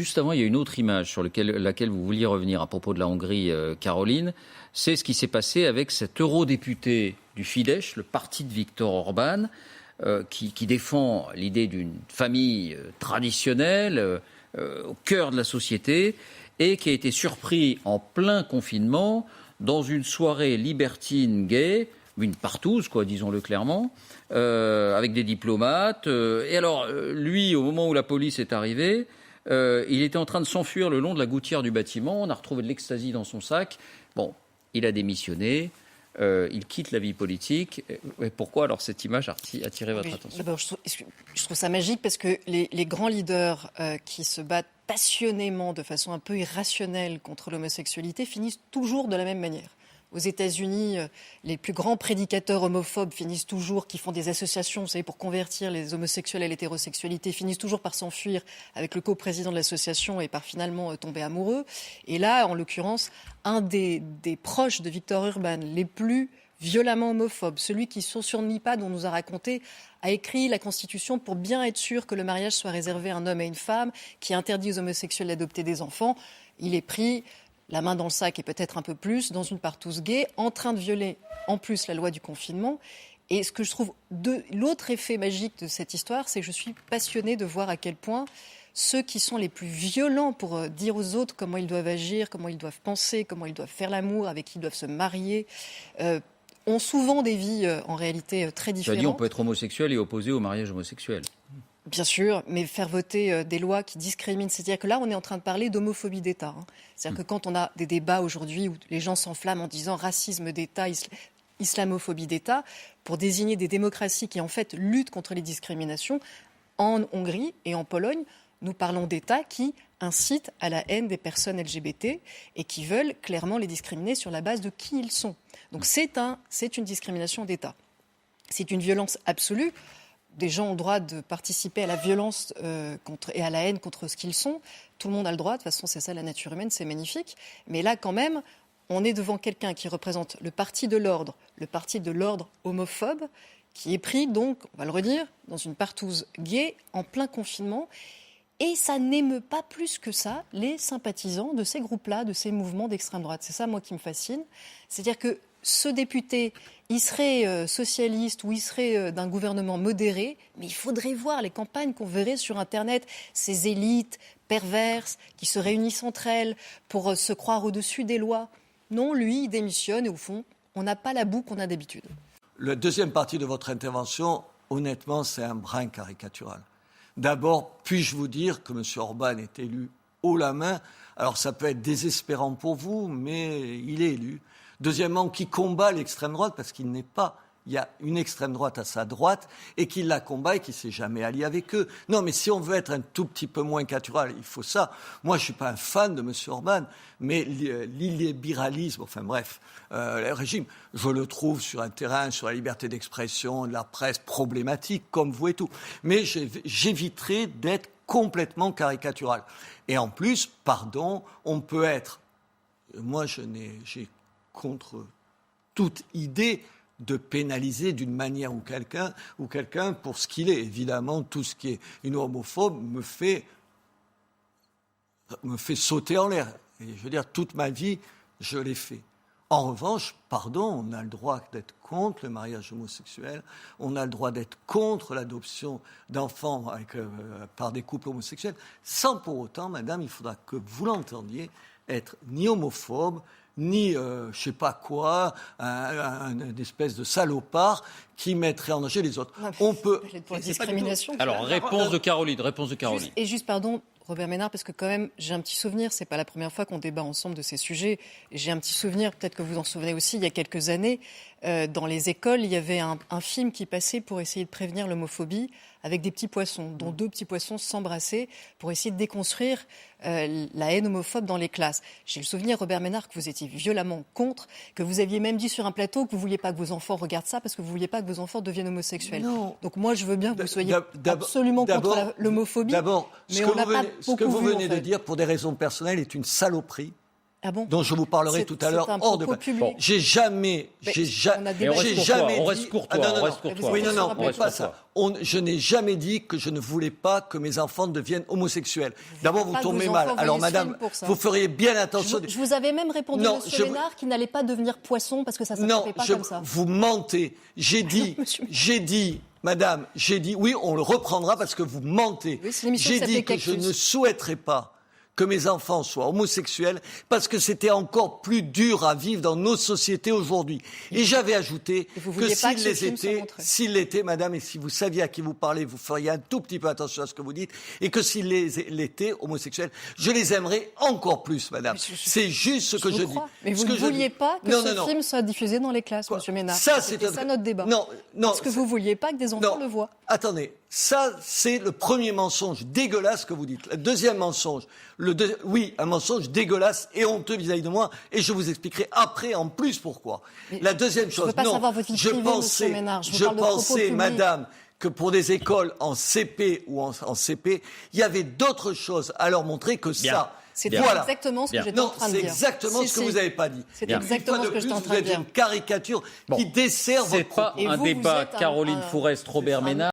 Juste avant, il y a une autre image sur laquelle vous vouliez revenir à propos de la Hongrie, Caroline. C'est ce qui s'est passé avec cet eurodéputé du Fidesz, le parti de Viktor Orban, qui défend l'idée d'une famille traditionnelle au cœur de la société et qui a été surpris en plein confinement dans une soirée libertine gay, une partouze, quoi, disons-le clairement, avec des diplomates. Et alors, lui, au moment où la police est arrivée, il était en train de s'enfuir le long de la gouttière du bâtiment. On a retrouvé de l'ecstasy dans son sac. Bon, il a démissionné. Il quitte la vie politique. Et pourquoi alors cette image a attiré votre attention ? D'abord, je trouve ça magique parce que les grands leaders qui se battent passionnément, de façon un peu irrationnelle contre l'homosexualité, finissent toujours de la même manière. Aux États-Unis, les plus grands prédicateurs homophobes finissent toujours, qui font des associations, vous savez, pour convertir les homosexuels à l'hétérosexualité, finissent toujours par s'enfuir avec le coprésident de l'association et par finalement tomber amoureux. Et là, en l'occurrence, un des proches de Viktor Orban, les plus violemment homophobes, celui qui sur l'IPAD, on nous a raconté, a écrit la Constitution pour bien être sûr que le mariage soit réservé à un homme et une femme, qui interdit aux homosexuels d'adopter des enfants. Il est pris la main dans le sac et peut-être un peu plus, dans une partouze gay, en train de violer en plus la loi du confinement. Et ce que je trouve l'autre effet magique de cette histoire, c'est que je suis passionnée de voir à quel point ceux qui sont les plus violents pour dire aux autres comment ils doivent agir, comment ils doivent penser, comment ils doivent faire l'amour, avec qui ils doivent se marier, ont souvent des vies en réalité très différentes. Tu as dit on peut être homosexuel et opposé au mariage homosexuel. Bien sûr, mais faire voter des lois qui discriminent, c'est-à-dire que là, on est en train de parler d'homophobie d'État. C'est-à-dire que quand on a des débats aujourd'hui où les gens s'enflamment en disant racisme d'État, islamophobie d'État, pour désigner des démocraties qui, en fait, luttent contre les discriminations, en Hongrie et en Pologne, nous parlons d'États qui incitent à la haine des personnes LGBT et qui veulent clairement les discriminer sur la base de qui ils sont. Donc c'est une discrimination d'État. C'est une violence absolue. Des gens ont le droit de participer à la violence et à la haine contre ce qu'ils sont. Tout le monde a le droit, de toute façon c'est ça la nature humaine, c'est magnifique. Mais là quand même, on est devant quelqu'un qui représente le parti de l'ordre homophobe, qui est pris donc, on va le redire, dans une partouze gay en plein confinement. Et ça n'émeut pas plus que ça les sympathisants de ces groupes-là, de ces mouvements d'extrême droite. C'est ça, moi, qui me fascine. C'est-à-dire que ce député, il serait socialiste ou il serait d'un gouvernement modéré, mais il faudrait voir les campagnes qu'on verrait sur Internet, ces élites perverses qui se réunissent entre elles pour se croire au-dessus des lois. Non, lui, il démissionne et au fond, on n'a pas la boue qu'on a d'habitude. La deuxième partie de votre intervention, honnêtement, c'est un brin caricatural. D'abord, puis-je vous dire que M. Orban est élu haut la main. Alors ça peut être désespérant pour vous, mais il est élu. Deuxièmement, qui combat l'extrême droite, parce qu'il n'est pas... Il y a une extrême droite à sa droite et qui la combat et qui ne s'est jamais allié avec eux. Non, mais si on veut être un tout petit peu moins caricatural, il faut ça. Moi, je ne suis pas un fan de M. Orban, mais l'illibéralisme, enfin bref, le régime, je le trouve sur un terrain, sur la liberté d'expression, de la presse, problématique, comme vous et tout. Mais j'éviterai d'être complètement caricatural. Et en plus, pardon, on peut être... Moi, j'ai contre toute idée de pénaliser d'une manière ou quelqu'un pour ce qu'il est. Évidemment, tout ce qui est une homophobe me fait sauter en l'air. Et je veux dire, toute ma vie, je l'ai fait. En revanche, pardon, on a le droit d'être contre le mariage homosexuel, on a le droit d'être contre l'adoption d'enfants par des couples homosexuels, sans pour autant, madame, il faudra que vous l'entendiez, être ni homophobe, ni je sais pas quoi, une espèce de salopard qui mettrait en danger les autres. On peut... Pour la discrimination. Alors, réponse de Caroline. Juste, pardon, Robert Ménard, parce que quand même, j'ai un petit souvenir, c'est pas la première fois qu'on débat ensemble de ces sujets, j'ai un petit souvenir, peut-être que vous en souvenez aussi, il y a quelques années, dans les écoles, il y avait un film qui passait pour essayer de prévenir l'homophobie, avec des petits poissons, dont 2 petits poissons s'embrassaient pour essayer de déconstruire la haine homophobe dans les classes. J'ai le souvenir, Robert Ménard, que vous étiez violemment contre, que vous aviez même dit sur un plateau que vous ne vouliez pas que vos enfants regardent ça parce que vous ne vouliez pas que vos enfants deviennent homosexuels. Non. Donc moi, je veux bien que vous soyez absolument contre l'homophobie. D'abord, ce que vous venez de dire, pour des raisons personnelles, est une saloperie. Ah bon? dont je vous parlerai tout à l'heure C'est un hors de propos public. J'ai jamais Mais on a Mais on J'ai reste courtois, jamais on reste dit- courtois, Ah, non, non, on reste non. courtois. Oui, non, non, On reste pas courtois. ça. Je n'ai jamais dit que je ne voulais pas que mes enfants deviennent homosexuels. D'abord, vous pas que tombez vos mal. enfants Alors, voyaient ce madame, film pour ça. vous feriez bien attention. Je vous avais même répondu, Non, monsieur je- Ménard, qu'il n'allait pas devenir poisson parce que ça ne Non, s'appelait pas comme ça. vous mentez. J'ai dit, madame, oui, on le reprendra parce que vous mentez. Oui, c'est l'émission J'ai qui dit s'appelait que je Cactus. ne souhaiterais pas que mes enfants soient homosexuels parce que c'était encore plus dur à vivre dans nos sociétés aujourd'hui. Et j'avais ajouté Et vous que vouliez pas s'ils que ce les film soit étaient, montré. s'ils l'étaient, madame, et si vous saviez à qui vous parlez, vous feriez un tout petit peu attention à ce que vous dites, et que s'ils l'étaient homosexuels, je les aimerais encore plus, madame. C'est juste ce que vous je crois. dis. Mais vous Ce ne que je vouliez dis. pas que Non, ce non, non. film soit diffusé dans les classes, Quoi monsieur Ménard. Ça, C'était c'est ça notre débat. Non, Parce que vous vouliez pas que des enfants le voient. Attendez, ça, c'est le premier mensonge dégueulasse que vous dites. Le deuxième mensonge, oui, un mensonge dégueulasse et honteux vis-à-vis de moi, et je vous expliquerai après en plus pourquoi. La deuxième chose, veux pas non, savoir votre vie privée, monsieur Ménard. Je vous parle de propos pensais, publics. madame, que pour des écoles en CP ou en CP, il y avait d'autres choses à leur montrer que Bien. ça. C'est Voilà. exactement ce que Bien. j'étais en Non, train de c'est dire. exactement Si, ce que si. vous n'avez pas dit. C'est Et exactement une fois ce que de j'étais en plus, train de vous êtes dire. une caricature Bon. qui dessert votre C'est pas propos. Et un vous débat êtes un- Caroline Fourest, Robert Ménard.